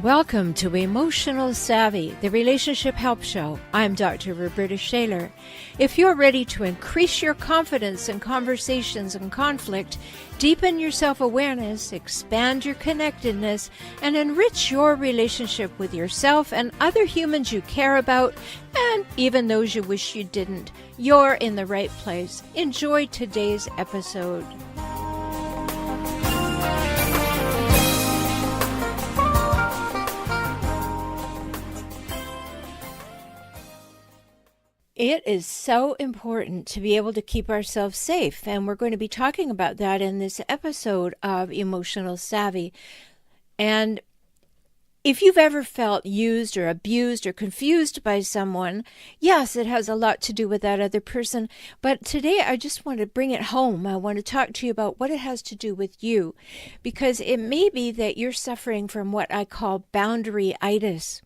Welcome to Emotional Savvy, the Relationship Help Show. I'm Dr. Rhoberta Shaler. If you're ready to increase your confidence in conversations and conflict, deepen your self-awareness, expand your connectedness, and enrich your relationship with yourself and other humans you care about, and even those you wish you didn't, you're in the right place. Enjoy today's episode. It is so important to be able to keep ourselves safe, and we're going to be talking about that in this episode of Emotional Savvy. And if you've ever felt used or abused or confused by someone, yes, it has a lot to do with that other person. But today I just want to bring it home. I want to talk to you about what it has to do with you, because it may be that you're suffering from what I call boundary-itis.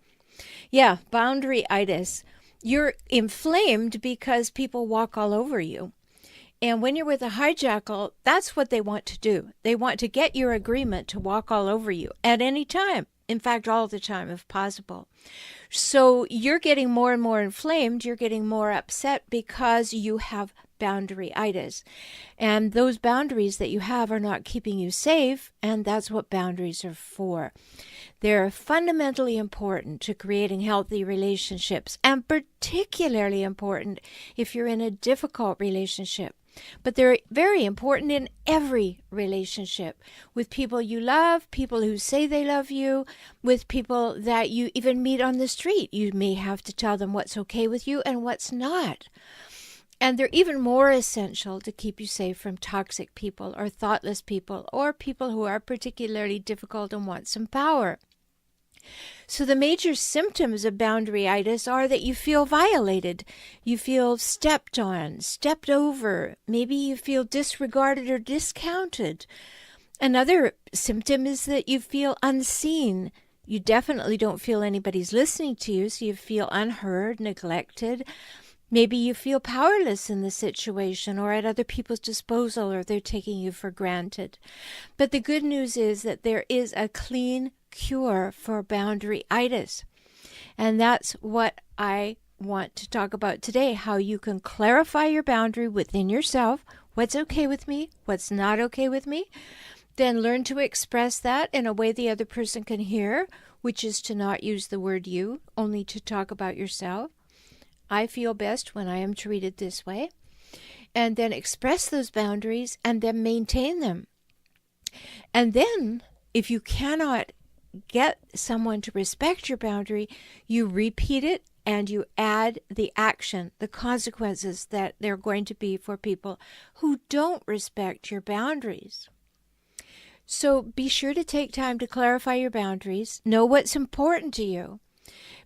Yeah, boundary-itis. You're inflamed because people walk all over you. And when you're with a hijackal, that's what they want to do. They want to get your agreement to walk all over you at any time. In fact, all the time, if possible. So you're getting more and more inflamed. You're getting more upset because you have boundary-itis. And those boundaries that you have are not keeping you safe, and that's what boundaries are for. They're fundamentally important to creating healthy relationships, and particularly important if you're in a difficult relationship. But they're very important in every relationship, with people you love, people who say they love you, with people that you even meet on the street. You may have to tell them what's okay with you and what's not. And they're even more essential to keep you safe from toxic people or thoughtless people or people who are particularly difficult and want some power. So the major symptoms of boundary-itis are that you feel violated, you feel stepped on, stepped over, maybe you feel disregarded or discounted. Another symptom is that you feel unseen. You definitely don't feel anybody's listening to you, so you feel unheard, neglected. Maybe you feel powerless in the situation or at other people's disposal, or they're taking you for granted. But the good news is that there is a clean cure for boundary-itis. And that's what I want to talk about today, how you can clarify your boundary within yourself. What's okay with me? What's not okay with me? Then learn to express that in a way the other person can hear, which is to not use the word you, only to talk about yourself. I feel best when I am treated this way. And then express those boundaries and then maintain them. And then, if you cannot get someone to respect your boundary, you repeat it and you add the action, the consequences that they're going to be for people who don't respect your boundaries. So be sure to take time to clarify your boundaries. Know what's important to you,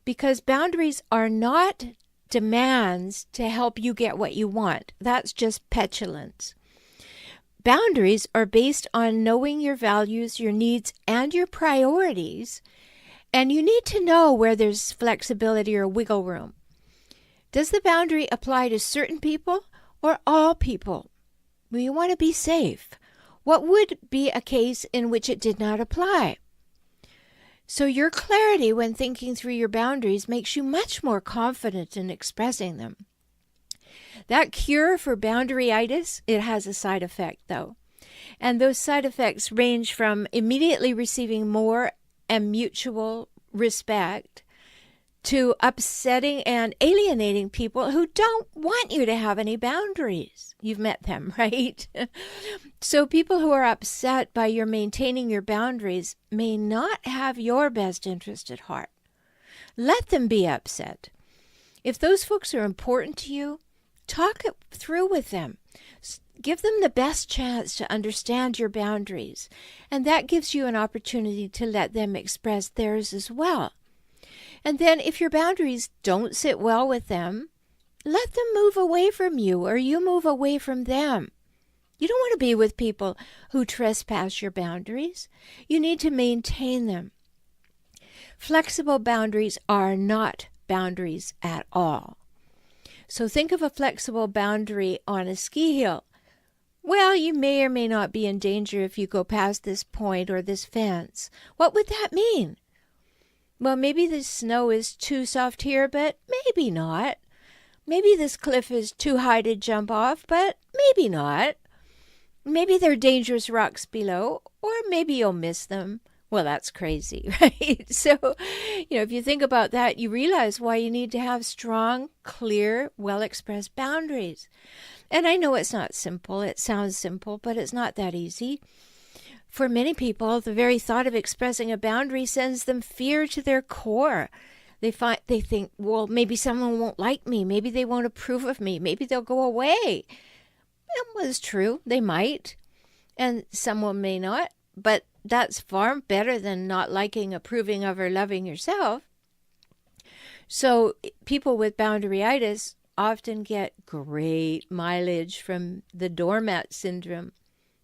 because boundaries are not demands to help you get what you want. That's just petulance. Boundaries are based on knowing your values, your needs, and your priorities, and you need to know where there's flexibility or wiggle room. Does the boundary apply to certain people or all people? Well, you want to be safe. What would be a case in which it did not apply? So your clarity when thinking through your boundaries makes you much more confident in expressing them. That cure for boundary-itis, it has a side effect, though. And those side effects range from immediately receiving more and mutual respect to upsetting and alienating people who don't want you to have any boundaries. You've met them, right? So people who are upset by your maintaining your boundaries may not have your best interest at heart. Let them be upset. If those folks are important to you, talk it through with them. Give them the best chance to understand your boundaries, and that gives you an opportunity to let them express theirs as well. And then if your boundaries don't sit well with them, let them move away from you, or you move away from them. You don't want to be with people who trespass your boundaries. You need to maintain them. Flexible boundaries are not boundaries at all. So think of a flexible boundary on a ski hill. Well, you may or may not be in danger if you go past this point or this fence. What would that mean? Well, maybe the snow is too soft here, but maybe not. Maybe this cliff is too high to jump off, but maybe not. Maybe there are dangerous rocks below, or maybe you'll miss them. Well, that's crazy, right? So, if you think about that, you realize why you need to have strong, clear, well expressed boundaries. And I know it's not simple. It sounds simple, but it's not that easy. For many people, the very thought of expressing a boundary sends them fear to their core. They think, well, maybe someone won't like me. Maybe they won't approve of me. Maybe they'll go away. It was true. They might. And someone may not. But that's far better than not liking, approving of, or loving yourself. So people with boundaryitis often get great mileage from the doormat syndrome.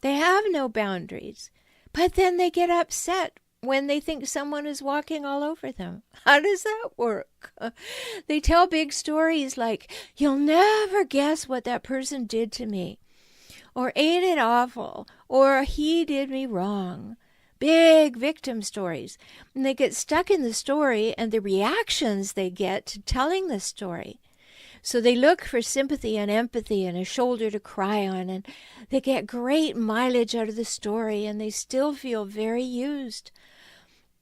They have no boundaries, but then they get upset when they think someone is walking all over them. How does that work? They tell big stories like, you'll never guess what that person did to me, or ain't it awful, or he did me wrong. Big victim stories. And they get stuck in the story and the reactions they get to telling the story. So they look for sympathy and empathy and a shoulder to cry on, and they get great mileage out of the story, and they still feel very used.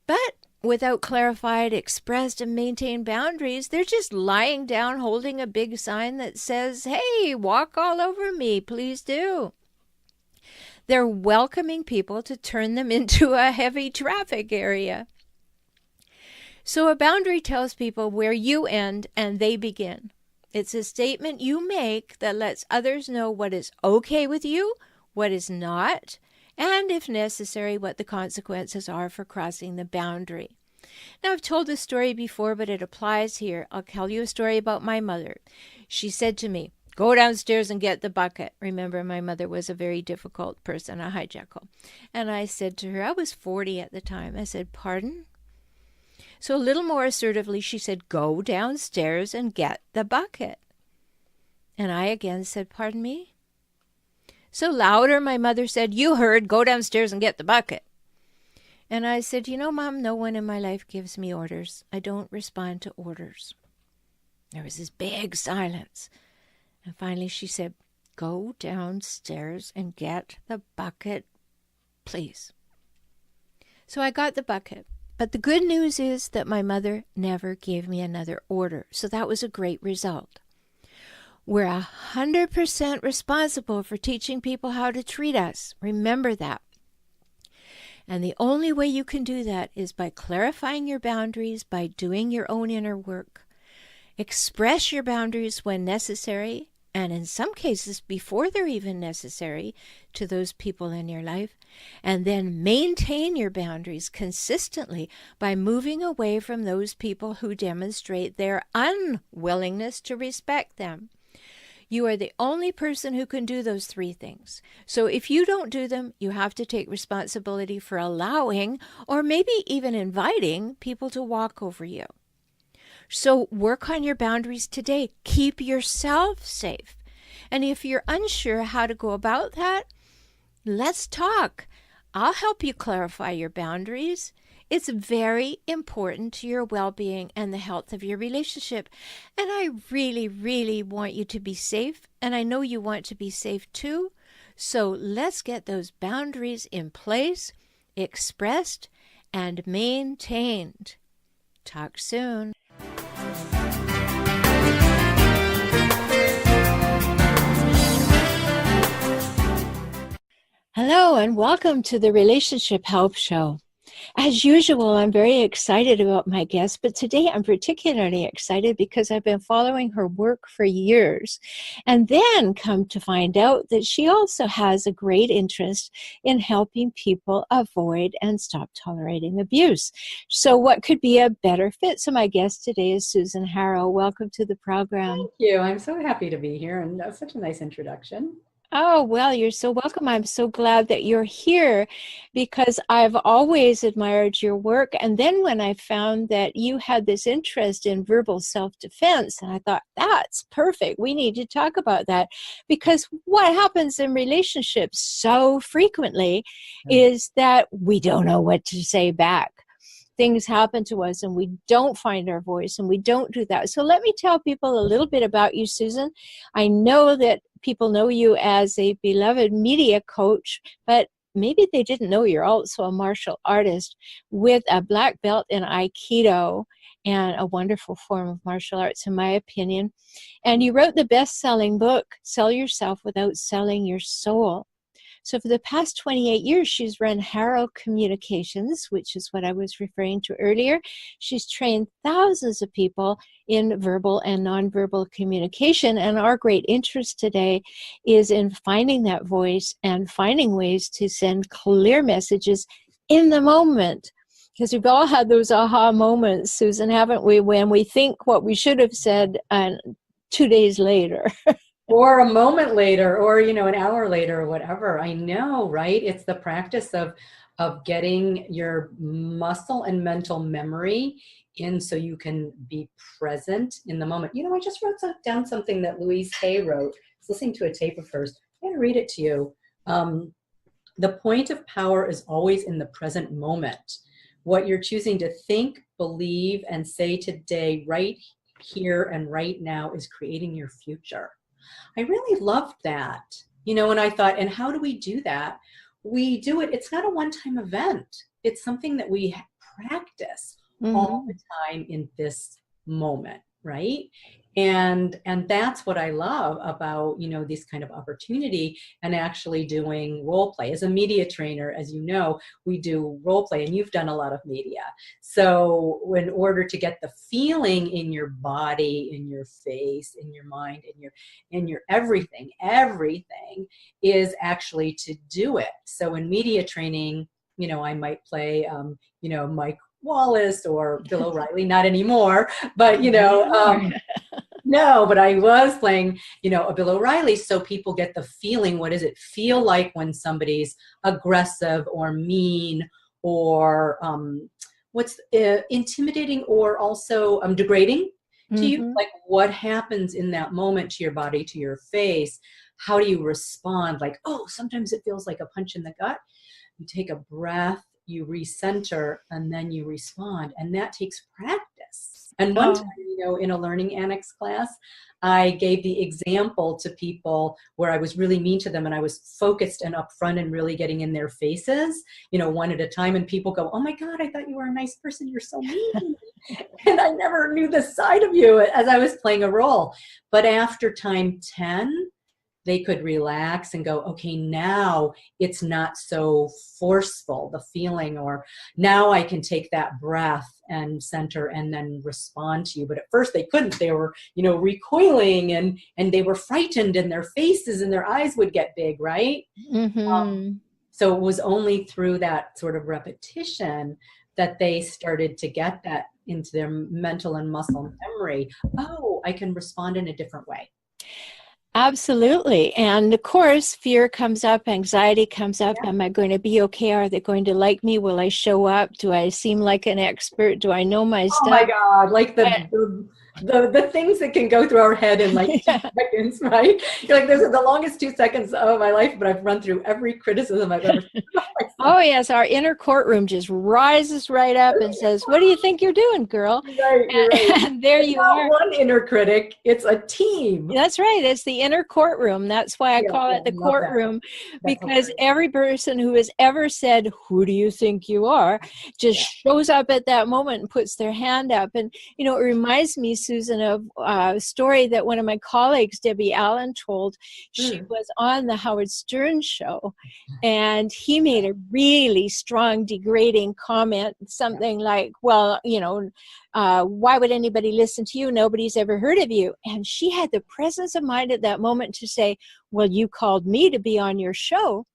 But without clarified, expressed, and maintained boundaries, they're just lying down holding a big sign that says, hey, walk all over me, please do. They're welcoming people to turn them into a heavy traffic area. So a boundary tells people where you end and they begin. It's a statement you make that lets others know what is okay with you, what is not, and if necessary, what the consequences are for crossing the boundary. Now, I've told this story before, but it applies here. I'll tell you a story about my mother. She said to me, go downstairs and get the bucket. Remember, my mother was a very difficult person, a hijackal. And I said to her, I was 40 at the time. I said, pardon? So a little more assertively, she said, go downstairs and get the bucket. And I again said, pardon me? So louder, my mother said, you heard, go downstairs and get the bucket. And I said, Mom, no one in my life gives me orders. I don't respond to orders. There was this big silence. And finally she said, go downstairs and get the bucket, please. So I got the bucket. But the good news is that my mother never gave me another order. So that was a great result. We're 100% responsible for teaching people how to treat us. Remember that. And the only way you can do that is by clarifying your boundaries, by doing your own inner work. Express your boundaries when necessary, and in some cases before they're even necessary to those people in your life, and then maintain your boundaries consistently by moving away from those people who demonstrate their unwillingness to respect them. You are the only person who can do those three things. So if you don't do them, you have to take responsibility for allowing or maybe even inviting people to walk over you. So work on your boundaries today. Keep yourself safe. And if you're unsure how to go about that, let's talk. I'll help you clarify your boundaries. It's very important to your well-being and the health of your relationship. And I really, really want you to be safe. And I know you want to be safe too. So let's get those boundaries in place, expressed, and maintained. Talk soon. Hello and welcome to the Relationship Help Show. As usual, I'm very excited about my guest, but today I'm particularly excited because I've been following her work for years and then come to find out that she also has a great interest in helping people avoid and stop tolerating abuse. So what could be a better fit? So my guest today is Susan Harrow. Welcome to the program. Thank you. I'm so happy to be here, and that's such a nice introduction. Oh, well, you're so welcome. I'm so glad that you're here because I've always admired your work. And then when I found that you had this interest in verbal self-defense, and I thought, that's perfect. We need to talk about that because what happens in relationships so frequently is that we don't know what to say back. things happen to us and we don't find our voice and we don't do that. So let me tell people a little bit about you, Susan. I know that people know you as a beloved media coach, but maybe they didn't know you're also a martial artist with a black belt in Aikido, and a wonderful form of martial arts, in my opinion. And you wrote the best-selling book, Sell Yourself Without Selling Your Soul. So for the past 28 years, she's run Harrow Communications, which is what I was referring to earlier. She's trained thousands of people in verbal and nonverbal communication. And our great interest today is in finding that voice and finding ways to send clear messages in the moment. Because we've all had those aha moments, Susan, haven't we, when we think what we should have said 2 days later. Or a moment later, or, you know, an hour later, or whatever. I know, right? It's the practice of getting your muscle and mental memory in so you can be present in the moment. You know, I just wrote down something that Louise Hay wrote. I was listening to a tape of hers. I'm going to read it to you. The point of power is always in the present moment. What you're choosing to think, believe, and say today, right here and right now, is creating your future. I really loved that, you know, and I thought, and how do we do that? We do it, it's not a one-time event. It's something that we practice all the time in this moment, right? And that's what I love about, you know, this kind of opportunity and actually doing role play. As a media trainer, as you know, we do role play, and you've done a lot of media. So in order to get the feeling in your body, in your face, in your mind, in your everything is actually to do it. So in media training, you know, I might play, you know, Mike Wallace or Bill O'Reilly, not anymore, but, you know, no, but I was playing, you know, a Bill O'Reilly, so people get the feeling, what does it feel like when somebody's aggressive or mean or what's intimidating or also degrading to you? Like, what happens in that moment to your body, to your face? How do you respond? Like, oh, sometimes it feels like a punch in the gut. You take a breath, you recenter, and then you respond. And that takes practice. And one time, you know, in a Learning Annex class, I gave the example to people where I was really mean to them and I was focused and upfront and really getting in their faces, you know, one at a time. And people go, oh my God, I thought you were a nice person. You're so mean. And I never knew the side of you as I was playing a role. But after time 10, they could relax and go, okay, now it's not so forceful, the feeling, or now I can take that breath and center and then respond to you. But at first they couldn't. They were, you know, recoiling and they were frightened and their faces and their eyes would get big, right? So it was only through that sort of repetition that they started to get that into their mental and muscle memory. Oh, I can respond in a different way. Absolutely. And of course, fear comes up, anxiety comes up. Am I going to be okay? Are they going to like me? Will I show up? Do I seem like an expert? Do I know my stuff? Oh my God, like the things that can go through our head in like 2 seconds, right? You're like, this is the longest 2 seconds of my life, but I've run through every criticism I've ever seen. Oh yes, our inner courtroom just rises right up and says, what do you think you're doing, girl? Right. And there you not are. One inner critic, it's a team. That's right. It's the inner courtroom. That's why I call it the courtroom, because every person who has ever said, who do you think you are, just shows up at that moment and puts their hand up. And, you know, it reminds me, Susan, of a story that one of my colleagues, Debbie Allen, told. She was on the Howard Stern show, and he made a really strong, degrading comment, something like, well, you know, why would anybody listen to you? Nobody's ever heard of you. And she had the presence of mind at that moment to say, well, you called me to be on your show.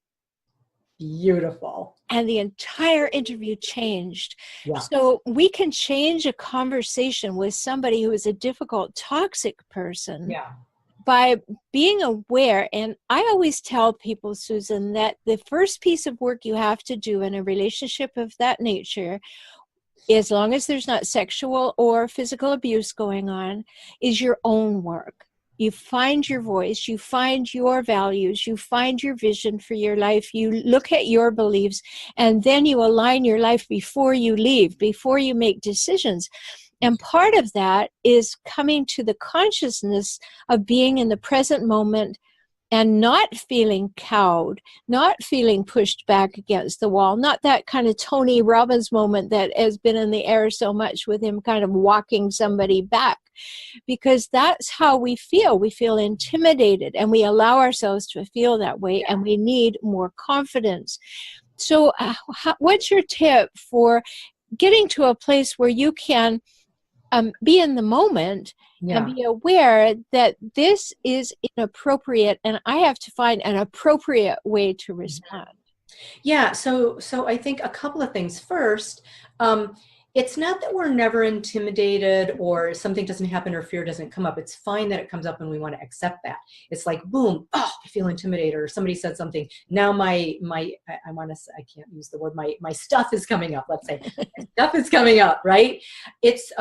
Beautiful. And the entire interview changed. Yeah. So we can change a conversation with somebody who is a difficult, toxic person by being aware. And I always tell people, Susan, that the first piece of work you have to do in a relationship of that nature, as long as there's not sexual or physical abuse going on, is your own work. you find your voice, you find your values, you find your vision for your life, you look at your beliefs, and then you align your life before you leave, before you make decisions. And part of that is coming to the consciousness of being in the present moment and not feeling cowed, not feeling pushed back against the wall, not that kind of Tony Robbins moment that has been in the air so much with him kind of walking somebody back, because that's how we feel. We feel intimidated, and we allow ourselves to feel that way, and we need more confidence. So what's your tip for getting to a place where you can be in the moment and be aware that this is inappropriate and I have to find an appropriate way to respond? Yeah, so I think a couple of things. First, it's not that we're never intimidated or something doesn't happen or fear doesn't come up. It's fine that it comes up and we want to accept that. It's like, boom, oh, I feel intimidated, or somebody said something. Now I want to say, I can't use the word, my stuff is coming up, let's say. My stuff is coming up, right? It's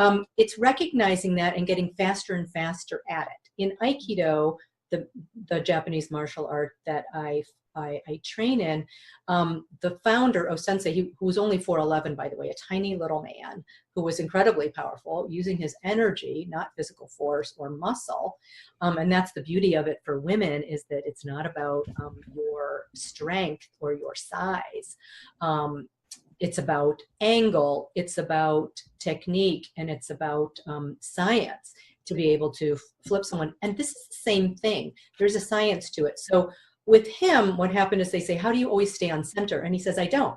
recognizing that and getting faster and faster at it. In Aikido, the Japanese martial art that I train in, the founder of Sensei, who was only 4'11", by the way, a tiny little man who was incredibly powerful, using his energy, not physical force or muscle. And that's the beauty of it for women, is that it's not about your strength or your size. It's about angle, it's about technique, and it's about science to be able to flip someone. And this is the same thing. There's a science to it. So with him, what happened is they say, how do you always stay on center? And he says, I don't.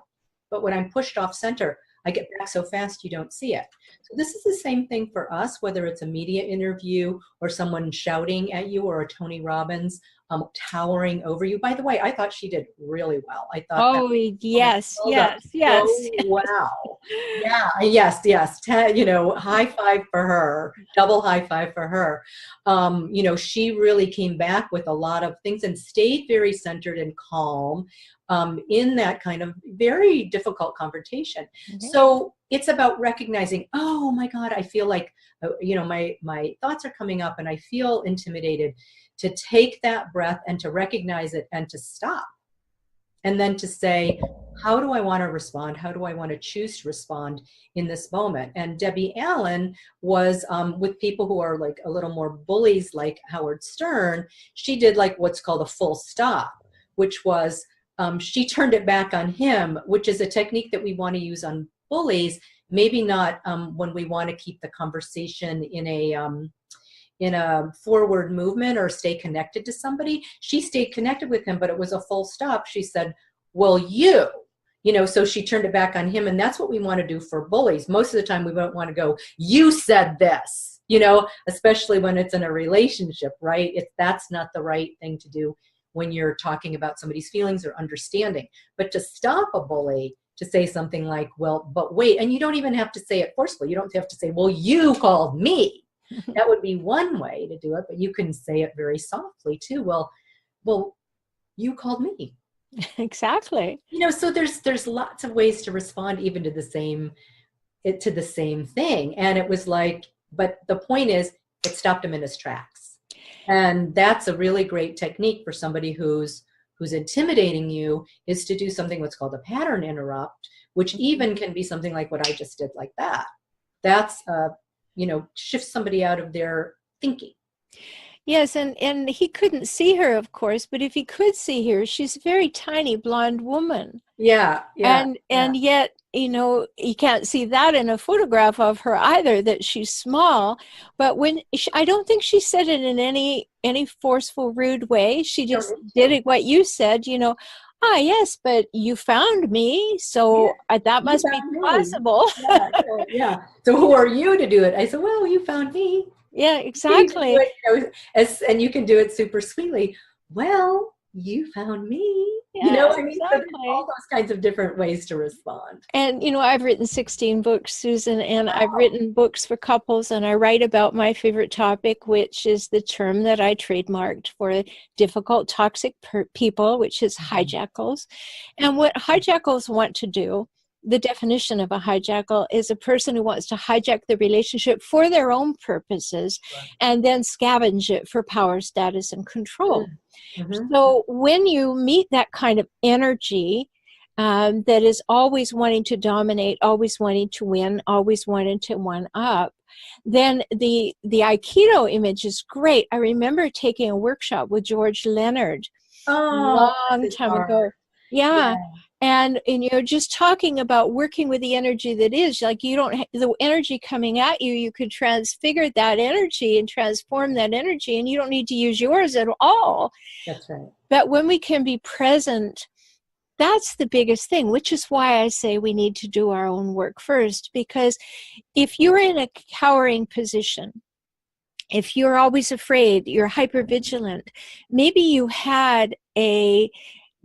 But when I'm pushed off center, I get back so fast you don't see it. So this is the same thing for us, whether it's a media interview or someone shouting at you, or a Tony Robbins towering over you. By the way, I thought she did really well. I thought, oh, yes. So, wow. Yeah, yes. High five for her, double high five for her. She really came back with a lot of things and stayed very centered and calm in that kind of very difficult confrontation. Mm-hmm. So it's about recognizing, oh my God, I feel like, my thoughts are coming up and I feel intimidated, to take that breath and to recognize it and to stop. And then to say, how do I want to respond? How do I want to choose to respond in this moment? And Debbie Allen was with people who are like a little more bullies, like Howard Stern. She did like what's called a full stop, which was she turned it back on him, which is a technique that we want to use on bullies. Maybe not when we want to keep the conversation in a forward movement or stay connected to somebody. She stayed connected with him, but it was a full stop. She said, well, so she turned it back on him. And that's what we want to do for bullies. Most of the time we don't want to go, you said this, especially when it's in a relationship, right? That's not the right thing to do when you're talking about somebody's feelings or understanding. But to stop a bully, to say something like, well, but wait, and you don't even have to say it forcefully. You don't have to say, well, you called me. That would be one way to do it, but you can say it very softly too. Well, you called me. Exactly. So there's lots of ways to respond, even to the same thing. And it was like, but the point is, it stopped him in his tracks. And that's a really great technique for somebody who's intimidating you, is to do something what's called a pattern interrupt, which even can be something like what I just did, like that. That's shift somebody out of their thinking. Yes, and he couldn't see her, of course, but if he could see her, she's a very tiny blonde woman. Yeah. And yet, you can't see that in a photograph of her either, that she's small. But I don't think she said it in any forceful, rude way. She just did it what you said, yes, but you found me, so that must be possible. Yeah. So who are you to do it? I said, well, you found me. Yeah, exactly. And you can do it super sweetly. Well, you found me. Yeah, Exactly. So all those kinds of different ways to respond. And, I've written 16 books, Susan, and I've written books for couples, and I write about my favorite topic, which is the term that I trademarked for difficult, toxic people, which is hijackals. And what hijackals want to do the definition of a hijackal is a person who wants to hijack the relationship for their own purposes and then scavenge it for power, status, and control. Mm-hmm. So when you meet that kind of energy that is always wanting to dominate, always wanting to win, always wanting to one up, then the Aikido image is great. I remember taking a workshop with George Leonard Oh, long it's time hard. ago. Yeah, Yeah. And you're just talking about working with the energy that is, like, you don't the energy coming at you, you could transfigure that energy and transform that energy, and you don't need to use yours at all. that's right. But when we can be present, that's the biggest thing, which is why I say we need to do our own work first. Because if you're in a cowering position, if you're always afraid, you're hypervigilant, maybe you had a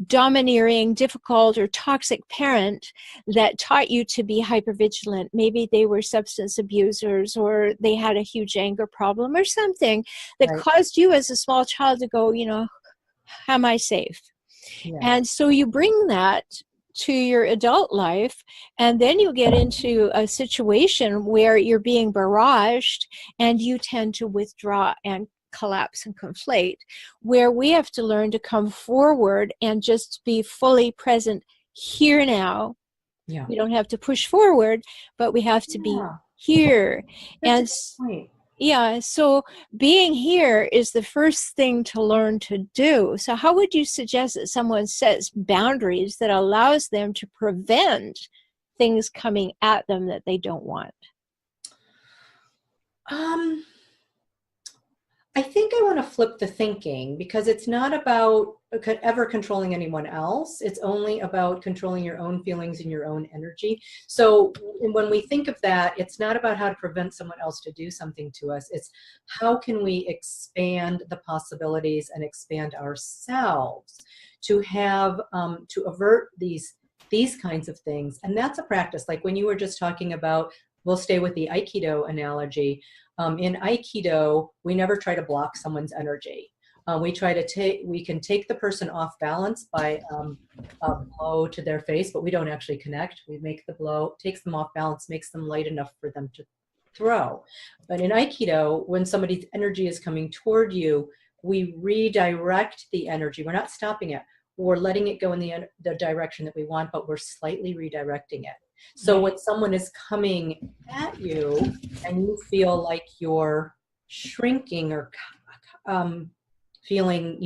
domineering, difficult, or toxic parent that taught you to be hypervigilant. Maybe they were substance abusers, or they had a huge anger problem or something that Right. caused you as a small child to go, am I safe? Yeah. And so you bring that to your adult life, and then you get into a situation where you're being barraged and you tend to withdraw and collapse and conflate, where we have to learn to come forward and just be fully present here now. Yeah. We don't have to push forward, but we have to be here. That's And a good point. yeah, so being here is the first thing to learn to do. So how would you suggest that someone sets boundaries that allows them to prevent things coming at them that they don't want? I think I want to flip the thinking, because it's not about ever controlling anyone else. It's only about controlling your own feelings and your own energy. So when we think of that, it's not about how to prevent someone else to do something to us. It's how can we expand the possibilities and expand ourselves to have, to avert these kinds of things. And that's a practice. Like when you were just talking about, we'll stay with the Aikido analogy. In Aikido, we never try to block someone's energy. We can take the person off balance by a blow to their face, but we don't actually connect. We make the blow, takes them off balance, makes them light enough for them to throw. But in Aikido, when somebody's energy is coming toward you, we redirect the energy. We're not stopping it. We're letting it go in the direction that we want, but we're slightly redirecting it. So when someone is coming at you and you feel like you're shrinking or feeling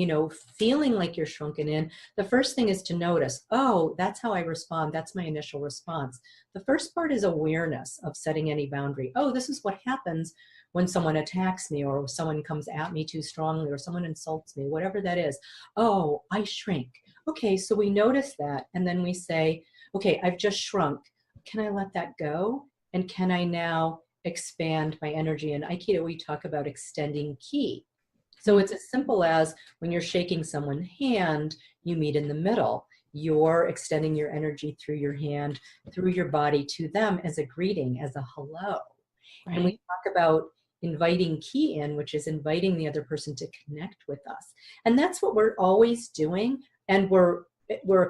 like you're shrunken in, the first thing is to notice, oh, that's how I respond. That's my initial response. The first part is awareness of setting any boundary. Oh, this is what happens when someone attacks me, or someone comes at me too strongly, or someone insults me, whatever that is. Oh, I shrink. Okay, so we notice that, and then we say, okay, I've just shrunk. Can I let that go? And can I now expand my energy? In Aikido, we talk about extending ki. So it's as simple as when you're shaking someone's hand, you meet in the middle. You're extending your energy through your hand, through your body to them as a greeting, as a hello. Right. And we talk about inviting ki in, which is inviting the other person to connect with us. And that's what we're always doing. And we're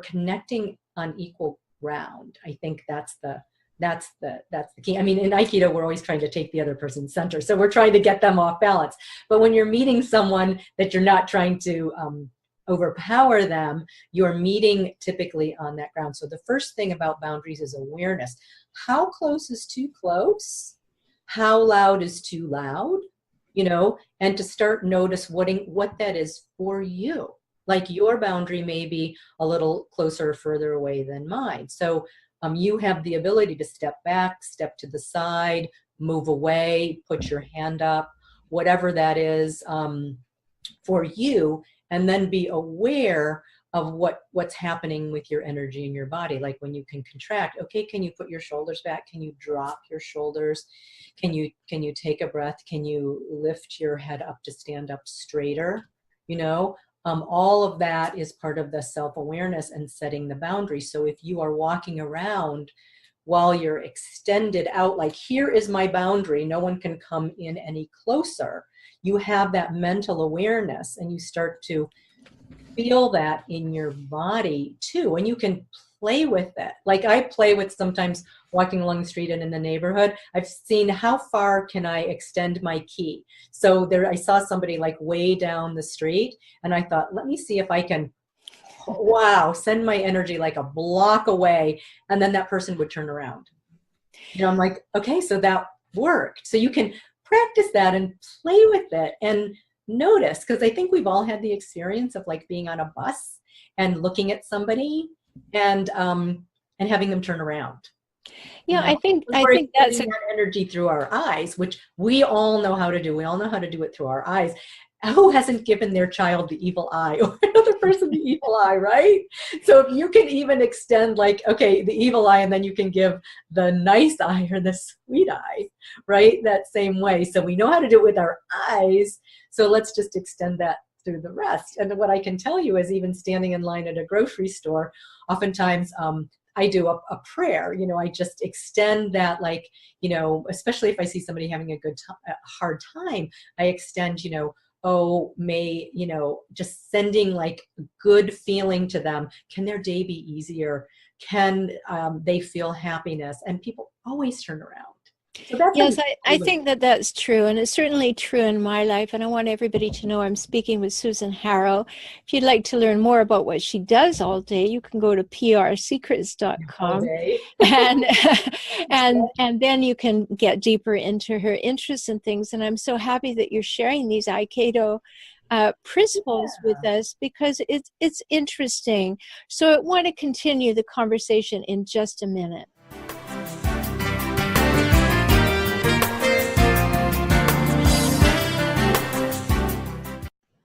connecting on equal ground. I think that's the key. I mean, in Aikido, we're always trying to take the other person's center. So we're trying to get them off balance. But when you're meeting someone that you're not trying to overpower them, you're meeting typically on that ground. So the first thing about boundaries is awareness. How close is too close? How loud is too loud? And to start notice what that is for you. Like your boundary may be a little closer or further away than mine. So you have the ability to step back, step to the side, move away, put your hand up, whatever that is for you, and then be aware of what's happening with your energy in your body. Like when you can contract, okay, can you put your shoulders back? Can you drop your shoulders? Can you take a breath? Can you lift your head up to stand up straighter? All of that is part of the self-awareness and setting the boundary. So if you are walking around while you're extended out, like here is my boundary, no one can come in any closer, you have that mental awareness and you start to feel that in your body too. And you can play with it. Like I play with sometimes walking along the street and in the neighborhood, I've seen how far can I extend my key. So there, I saw somebody like way down the street and I thought, let me see if I can, wow, send my energy like a block away. And then that person would turn around. I'm like, okay, so that worked. So you can practice that and play with it and notice, because I think we've all had the experience of like being on a bus and looking at somebody and having them turn around. Yeah, I think We're that's that energy through our eyes, which we all know how to do. We all know how to do it through our eyes. Who hasn't given their child the evil eye or another person the evil eye, right? So if you can even extend like, okay, the evil eye, and then you can give the nice eye or the sweet eye, right? That same way. So we know how to do it with our eyes. So let's just extend that through the rest. And what I can tell you is even standing in line at a grocery store, oftentimes I do a prayer, I just extend that, like, especially if I see somebody having a hard time, I extend, oh, may, just sending like good feeling to them. Can their day be easier? Can they feel happiness? And people always turn around. So that's yes, I think that that's true. And it's certainly true in my life. And I want everybody to know I'm speaking with Susan Harrow. If you'd like to learn more about what she does all day, you can go to prsecrets.com and then you can get deeper into her interests and things. And I'm so happy that you're sharing these Aikido principles with us, because it's interesting. So I want to continue the conversation in just a minute.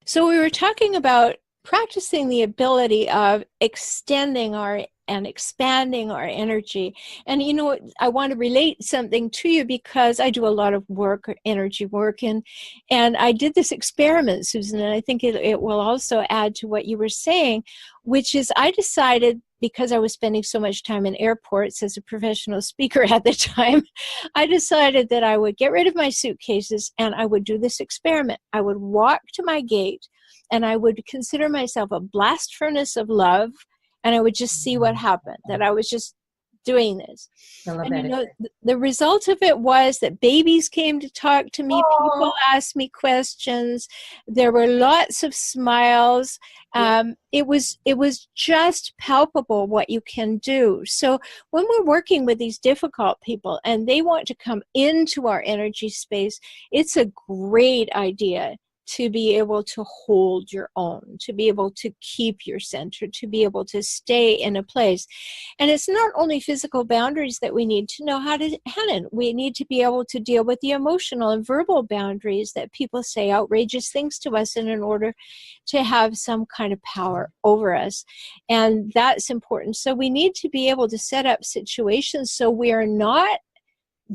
So we were talking about practicing the ability of extending and expanding our energy. And I want to relate something to you, because I do a lot of work, energy work, and I did this experiment, Susan, and I think it will also add to what you were saying, which is I decided, because I was spending so much time in airports as a professional speaker at the time, I decided that I would get rid of my suitcases and I would do this experiment. I would walk to my gate and I would consider myself a blast furnace of love, and I would just see what happened, that I was just doing this. I love And that. the result of it was that babies came to talk to me, people asked me questions, there were lots of smiles. It was just palpable what you can do. So when we're working with these difficult people and they want to come into our energy space, it's a great idea to be able to hold your own, to be able to keep your center, to be able to stay in a place. And it's not only physical boundaries that we need to know how to handle. We need to be able to deal with the emotional and verbal boundaries that people say outrageous things to us in order to have some kind of power over us. And that's important. So we need to be able to set up situations so we are not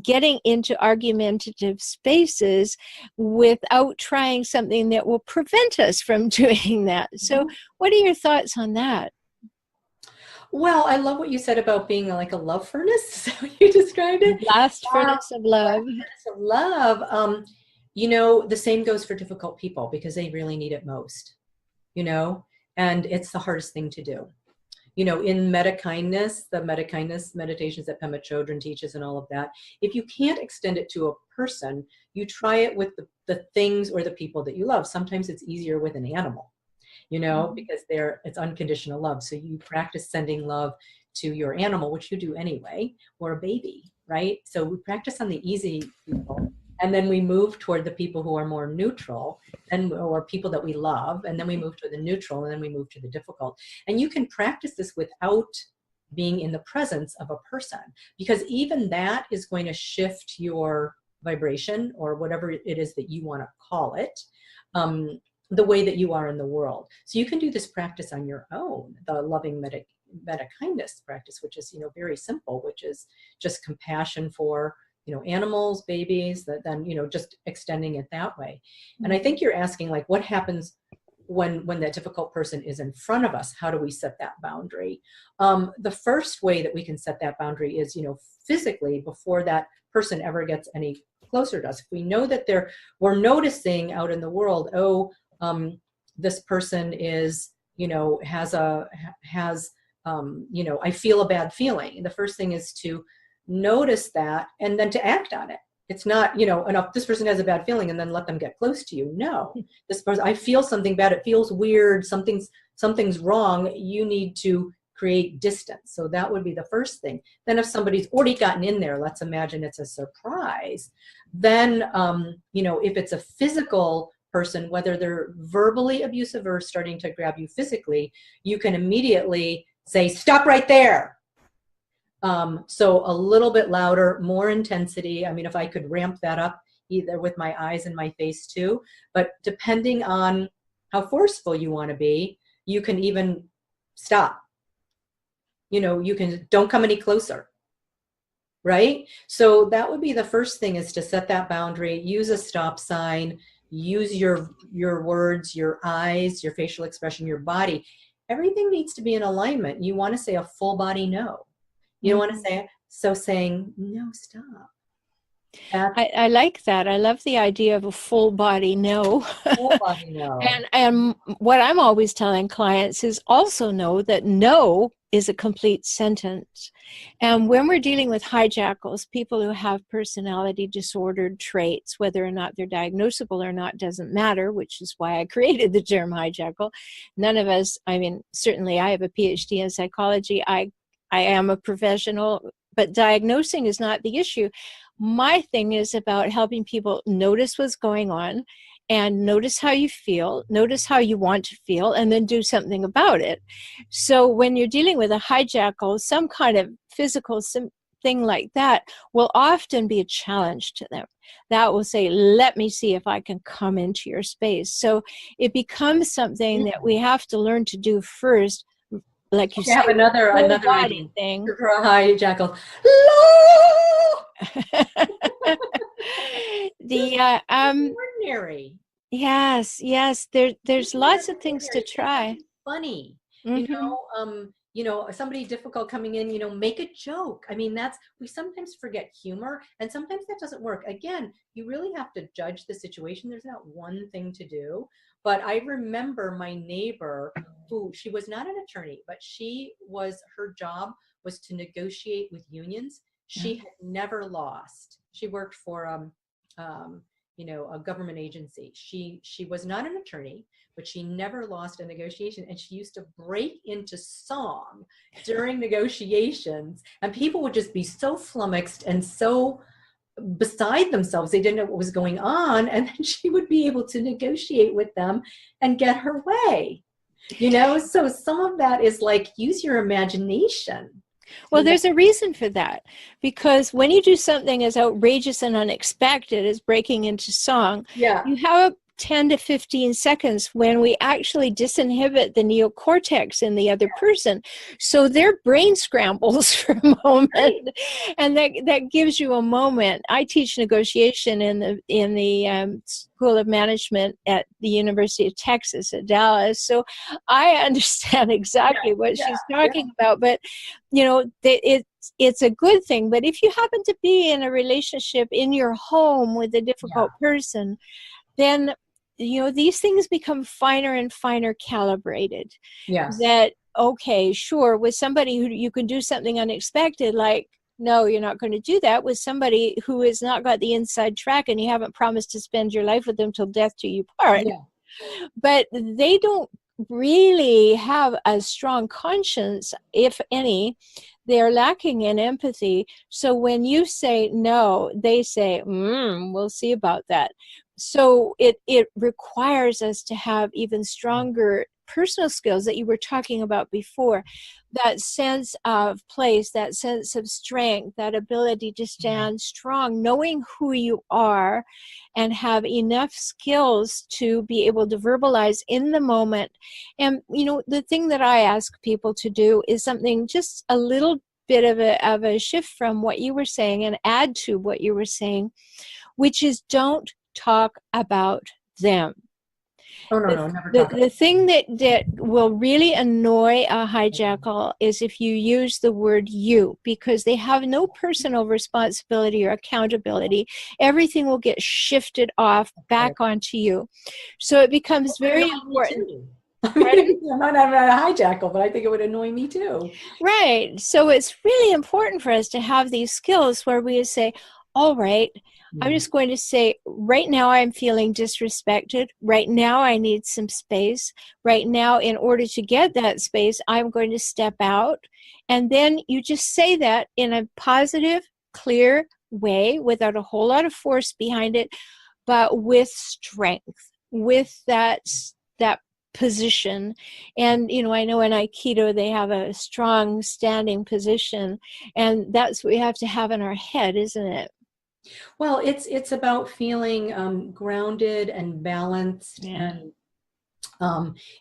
getting into argumentative spaces without trying something that will prevent us from doing that. So what are your thoughts on that? Well, I love what you said about being like a love furnace. Is that what you described it? Blast furnace of love. Blast furnace of love. The same goes for difficult people, because they really need it most, and it's the hardest thing to do. In meta-kindness, the meta-kindness meditations that Pema Chodron teaches and all of that, if you can't extend it to a person, you try it with the things or the people that you love. Sometimes it's easier with an animal, because it's unconditional love. So you practice sending love to your animal, which you do anyway, or a baby, right? So we practice on the easy people. And then we move toward the people who are more neutral, or people that we love. And then we move to the neutral, and then we move to the difficult. And you can practice this without being in the presence of a person, because even that is going to shift your vibration, or whatever it is that you want to call it, the way that you are in the world. So you can do this practice on your own, the loving meta-kindness practice, which is, very simple, which is just compassion for animals, babies, then, just extending it that way. And I think you're asking, like, what happens when that difficult person is in front of us? How do we set that boundary? The first way that we can set that boundary is, physically, before that person ever gets any closer to us. If we know that we're noticing out in the world, this person is, has I feel a bad feeling. The first thing is to notice that and then to act on it. It's not, enough, this person has a bad feeling and then let them get close to you. No, this person, I feel something bad. It feels weird. Something's wrong. You need to create distance. So that would be the first thing. Then if somebody's already gotten in there, let's imagine it's a surprise. Then, if it's a physical person, whether they're verbally abusive or starting to grab you physically, you can immediately say, stop right there. So a little bit louder, more intensity. I mean, if I could ramp that up either with my eyes and my face too, but depending on how forceful you want to be, you can even stop. You can, don't come any closer, right? So that would be the first thing, is to set that boundary, use a stop sign, use your words, your eyes, your facial expression, your body. Everything needs to be in alignment. You want to say a full body no. You don't want to say, so saying, no, stop. I like that. I love the idea of a full body no. Full body no. And what I'm always telling clients is also know that no is a complete sentence. And when we're dealing with hijackals, people who have personality disordered traits, whether or not they're diagnosable or not doesn't matter, which is why I created the term hijackal. None of us, I mean, certainly I have a PhD in psychology. I am a professional, but diagnosing is not the issue. My thing is about helping people notice what's going on and notice how you feel, notice how you want to feel, and then do something about it. So when you're dealing with a hijackal, some kind of physical thing like that will often be a challenge to them. That will say, let me see if I can come into your space. So it becomes something that we have to learn to do first. Like you said, have another body thing for a hijackal. The ordinary. Yes. There's lots of things to try. Funny, Mm-hmm. Somebody difficult coming in, make a joke. I mean, we sometimes forget humor, and sometimes that doesn't work. Again, you really have to judge the situation. There's not one thing to do. But I remember my neighbor, who, she was not an attorney, but her job was to negotiate with unions. She had never lost. She worked for a government agency. She was not an attorney, but she never lost a negotiation. And she used to break into song during negotiations, and people would just be so flummoxed and so beside themselves. They didn't know what was going on. And then she would be able to negotiate with them and get her way. So some of that is like, use your imagination. Well, there's a reason for that, because when you do something as outrageous and unexpected as breaking into song, you have 10 to 15 seconds when we actually disinhibit the neocortex in the other person. So their brain scrambles for a moment, and that gives you a moment. I teach negotiation in the School of Management at the University of Texas at Dallas. So I understand exactly what she's talking about, but it's a good thing. But if you happen to be in a relationship in your home with a difficult person, then these things become finer and finer calibrated. Yes. That, okay, sure, with somebody who you can do something unexpected, like, no, you're not going to do that. With somebody who has not got the inside track and you haven't promised to spend your life with them till death do you part. Yeah. But they don't really have a strong conscience, if any. They're lacking in empathy. So when you say no, they say, we'll see about that. So it requires us to have even stronger personal skills that you were talking about before. That sense of place, that sense of strength, that ability to stand strong, knowing who you are and have enough skills to be able to verbalize in the moment. And, the thing that I ask people to do is something just a little bit of a shift from what you were saying and add to what you were saying, which is don't talk about them. Oh, no, never talk. The thing that will really annoy a hijackal is if you use the word you, because they have no personal responsibility or accountability. Everything will get shifted off back onto you. So it becomes very important. I mean, I'm not a hijackal, but I think it would annoy me too. Right. So it's really important for us to have these skills where we say, all right, I'm Yeah. just going to say, right now I'm feeling disrespected. Right now I need some space. Right now, in order to get that space, I'm going to step out. And then you just say that in a positive, clear way without a whole lot of force behind it, but with strength, with that position. And I know in Aikido they have a strong standing position, and that's what we have to have in our head, isn't it? Well, it's about feeling grounded and balanced, Yeah.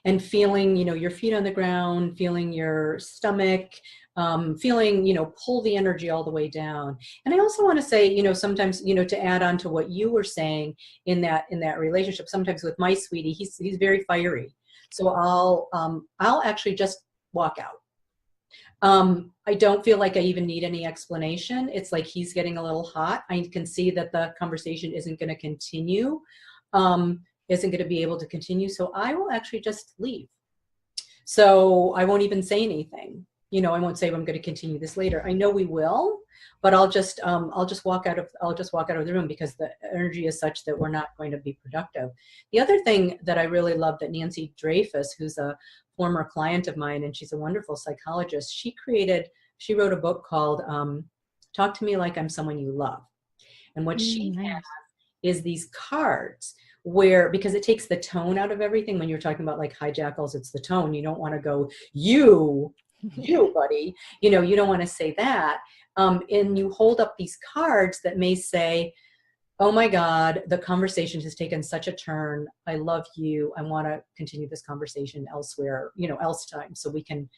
and feeling, your feet on the ground, feeling your stomach, feeling, pull the energy all the way down. And I also want to say, sometimes, to add on to what you were saying in that relationship, sometimes with my sweetie, he's very fiery. So I'll actually just walk out. I don't feel like I even need any explanation. It's like he's getting a little hot. I can see that the conversation isn't going to continue, isn't going to be able to continue. So I will actually just leave. So I won't even say anything. I won't say I'm going to continue this later. I know we will, but I'll just walk out of the room because the energy is such that we're not going to be productive. The other thing that I really love that Nancy Dreyfus, who's a former client of mine, and she's a wonderful psychologist, she wrote a book called Talk to Me Like I'm Someone You Love. And what she has Nice. is these cards where, because it takes the tone out of everything. When you're talking about like hijackals, it's the tone. You don't want to go, you buddy, you don't want to say that. And you hold up these cards that may say, oh my God, the conversation has taken such a turn. I love you. I want to continue this conversation elsewhere, else time, so we can,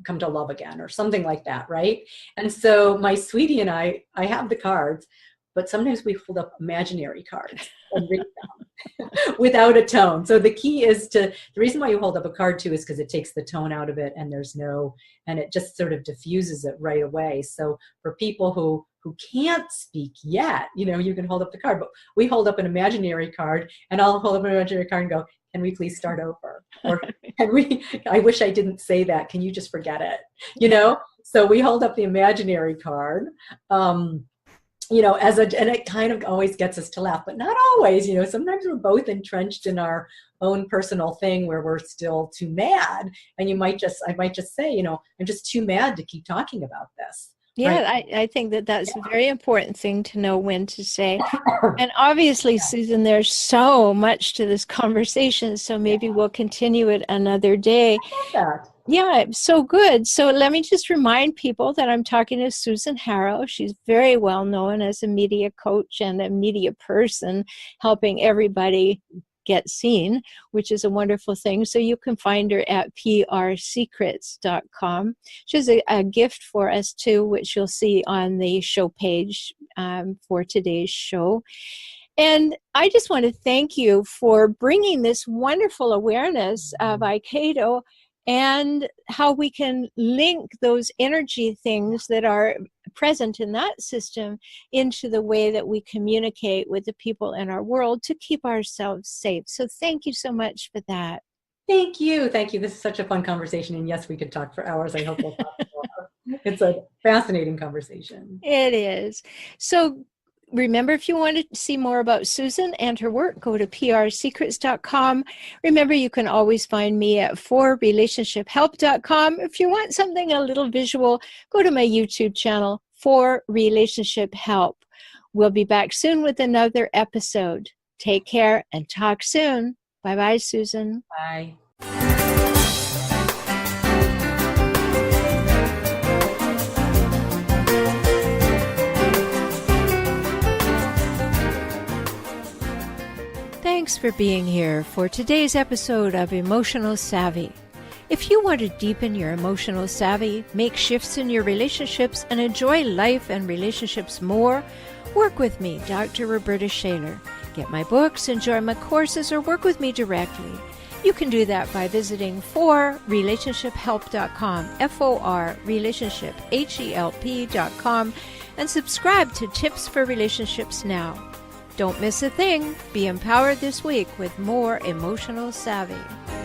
come to love again, or something like that, right? And so my sweetie and I have the cards, but sometimes we hold up imaginary cards and read them without a tone. So the key is the reason why you hold up a card too is because it takes the tone out of it, and and it just sort of diffuses it right away. So for people who can't speak yet, you can hold up the card, but we hold up an imaginary card, and I'll hold up an imaginary card and go, can we please start over? Or I wish I didn't say that. Can you just forget it? So we hold up the imaginary card. And it kind of always gets us to laugh, but not always. Sometimes we're both entrenched in our own personal thing where we're still too mad. And I might just say, I'm just too mad to keep talking about this. Yeah, Right. I think that's a very important thing to know when to say. And obviously, Susan, there's so much to this conversation, so maybe we'll continue it another day. That. Yeah, so good. So let me just remind people that I'm talking to Susan Harrow. She's very well known as a media coach and a media person, helping everybody get seen, which is a wonderful thing. So you can find her at prsecrets.com. She has a gift for us too, which you'll see on the show page for today's show. And I just want to thank you for bringing this wonderful awareness of Aikido and how we can link those energy things that are present in that system into the way that we communicate with the people in our world to keep ourselves safe. So thank you so much for that. Thank you. Thank you. This is such a fun conversation. And yes, we could talk for hours. I hope we'll talk more. It's a fascinating conversation. It is. So remember, if you want to see more about Susan and her work, go to prsecrets.com. Remember, you can always find me at forrelationshiphelp.com. If you want something a little visual, go to my YouTube channel, For Relationship Help. We'll be back soon with another episode. Take care and talk soon. Bye-bye, Susan. Bye. Thanks for being here for today's episode of Emotional Savvy. If you want to deepen your emotional savvy, make shifts in your relationships, and enjoy life and relationships more, work with me, Dr. Rhoberta Shaler. Get my books, enjoy my courses, or work with me directly. You can do that by visiting forrelationshiphelp.com, forrelationshiphelp.com, and subscribe to Tips for Relationships now. Don't miss a thing. Be empowered this week with more emotional savvy.